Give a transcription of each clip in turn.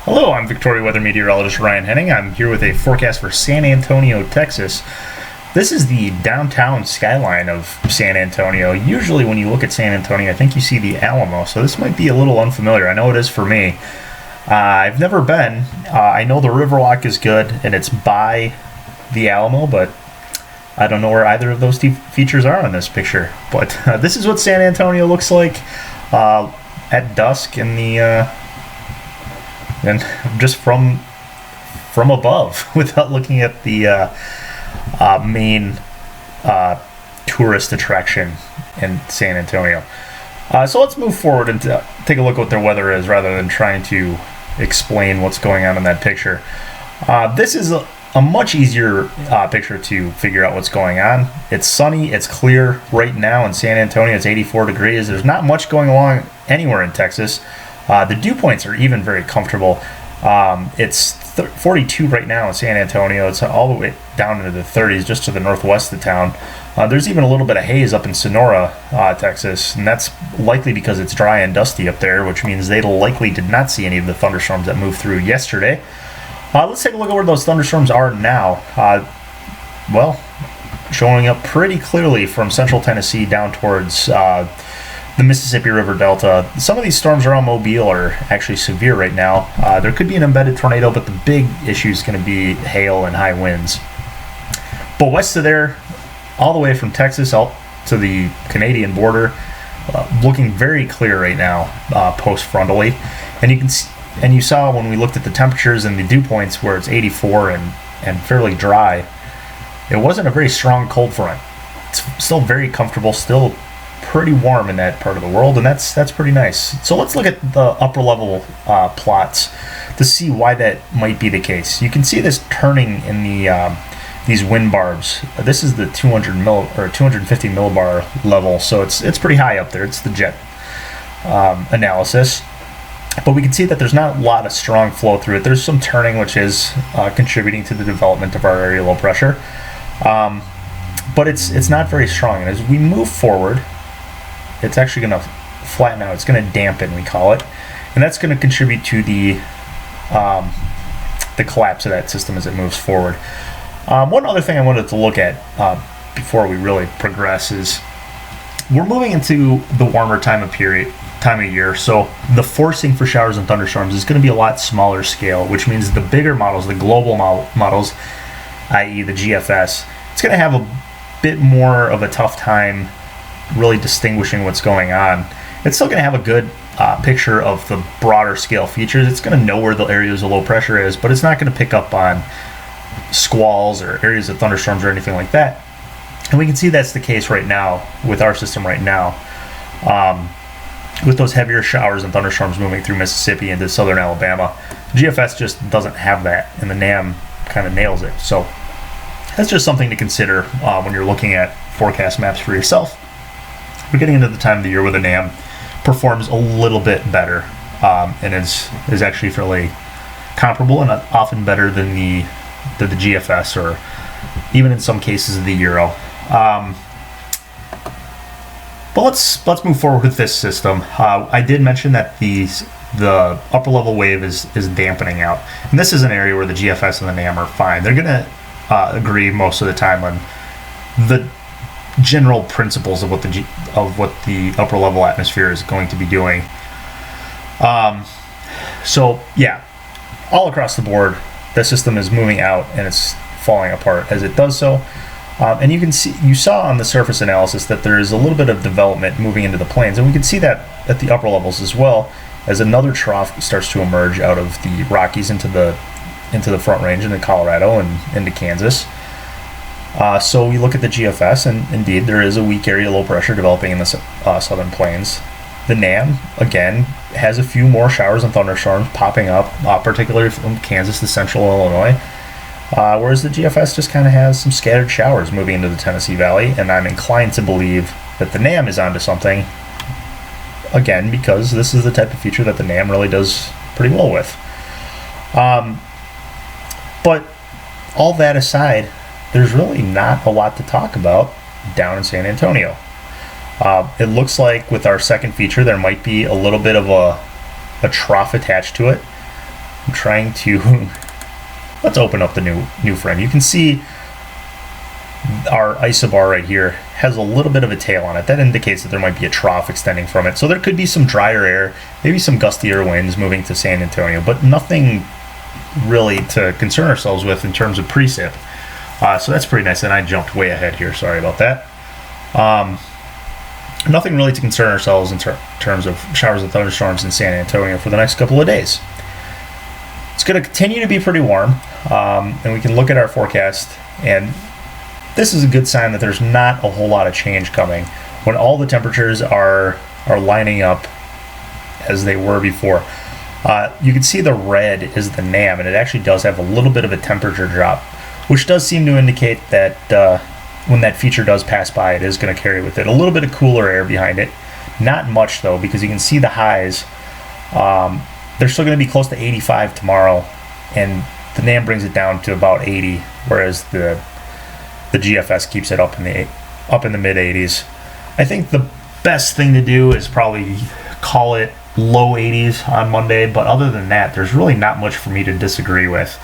Hello, I'm Victoria Weather Meteorologist Ryan Henning. I'm here with a forecast for San Antonio, Texas. This is the downtown skyline of San Antonio. Usually when you look at San Antonio, I think you see the Alamo, so this might be a little unfamiliar. I know it is for me. I've never been. I know the Riverwalk is good, and it's by the Alamo, but I don't know where either of those two features are on this picture. But this is what San Antonio looks like at dusk in the... and just from above, without looking at the main tourist attraction in San Antonio. So let's move forward and take a look at what their weather is, rather than trying to explain what's going on in that picture. This is a much easier picture to figure out what's going on. It's sunny, it's clear right now in San Antonio. It's 84 degrees. There's not much going along anywhere in Texas. The dew points are even very comfortable. It's 42 right now in San Antonio. It's all the way down into the 30s just to the northwest of town. There's even a little bit of haze up in Sonora, Texas, and that's likely because it's dry and dusty up there, which means they likely did not see any of the thunderstorms that moved through yesterday. Let's take a look at where those thunderstorms are now. Well, showing up pretty clearly from central Tennessee down towards the Mississippi River Delta. Some of these storms around Mobile are actually severe right now. There could be an embedded tornado, but the big issue is going to be hail and high winds. But west of there, all the way from Texas out to the Canadian border, looking very clear right now, post-frontally. And you can see, and you saw when we looked at the temperatures and the dew points where it's 84 and fairly dry, it wasn't a very strong cold front. It's still very comfortable, still pretty warm in that part of the world, and that's pretty nice. So let's look at the upper level plots to see why that might be the case. You can see this turning in the these wind barbs. This is the 250 millibar level, so it's pretty high up there. It's the jet analysis, but we can see that there's not a lot of strong flow through it. There's some turning, which is contributing to the development of our area low pressure, but it's not very strong. And as we move forward, it's actually going to flatten out. It's going to dampen, we call it, and that's going to contribute to the collapse of that system as it moves forward. One other thing I wanted to look at before we really progress is we're moving into the warmer time of year, so the forcing for showers and thunderstorms is going to be a lot smaller scale, which means the bigger models, the global models, i.e. the GFS, it's going to have a bit more of a tough time really distinguishing what's going on. It's still going to have a good picture of the broader scale features. It's going to know where the areas of low pressure is, but it's not going to pick up on squalls or areas of thunderstorms or anything like that. And we can see that's the case right now with our system right now, with those heavier showers and thunderstorms moving through Mississippi into southern Alabama. GFS just doesn't have that, and the NAM kind of nails it. So that's just something to consider when you're looking at forecast maps for yourself. We're getting into the time of the year where the NAM performs a little bit better, and is actually fairly comparable and often better than the GFS, or even in some cases the Euro. But let's move forward with this system. I did mention that the upper level wave is dampening out, and this is an area where the GFS and the NAM are fine. They're going to agree most of the time on the general principles of what the upper level atmosphere is going to be doing. So yeah, all across the board, the system is moving out and it's falling apart as it does so. And you saw on the surface analysis that there is a little bit of development moving into the plains, and we can see that at the upper levels as well, as another trough starts to emerge out of the Rockies into the Front Range into Colorado and into Kansas. So we look at the GFS, and indeed there is a weak area low pressure developing in the southern plains. The NAM, again, has a few more showers and thunderstorms popping up, particularly from Kansas to central Illinois, whereas the GFS just kind of has some scattered showers moving into the Tennessee Valley, and I'm inclined to believe that the NAM is onto something, again, because this is the type of feature that the NAM really does pretty well with. But all that aside, there's really not a lot to talk about down in San Antonio. It looks like with our second feature, there might be a little bit of a trough attached to it. I'm trying to let's open up the new frame. You can see our isobar right here has a little bit of a tail on it. That indicates that there might be a trough extending from it. So there could be some drier air, maybe some gustier winds moving to San Antonio, but nothing really to concern ourselves with in terms of precip. So that's pretty nice. And I jumped way ahead here. Sorry about that. Nothing really to concern ourselves in terms of showers and thunderstorms in San Antonio for the next couple of days. It's going to continue to be pretty warm, and we can look at our forecast, and this is a good sign that there's not a whole lot of change coming when all the temperatures are lining up as they were before. You can see the red is the NAM, and it actually does have a little bit of a temperature drop, which does seem to indicate that when that feature does pass by, it is going to carry with it a little bit of cooler air behind it. Not much, though, because you can see the highs. They're still going to be close to 85 tomorrow, and the NAM brings it down to about 80, whereas the GFS keeps it up in the mid 80s. I think the best thing to do is probably call it low 80s on Monday, but other than that, there's really not much for me to disagree with.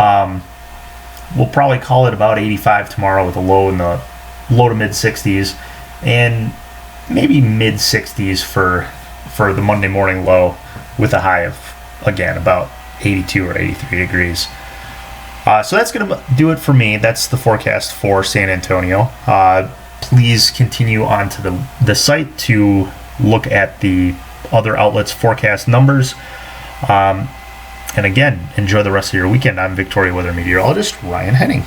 We'll probably call it about 85 tomorrow with a low in the low to mid 60s, and maybe mid 60s for the Monday morning low, with a high of, again, about 82 or 83 degrees. So that's going to do it for me. That's the forecast for San Antonio. Please continue on to the site to look at the other outlets' forecast numbers. And again, enjoy the rest of your weekend. I'm Victoria Weather Meteorologist Ryan Henning.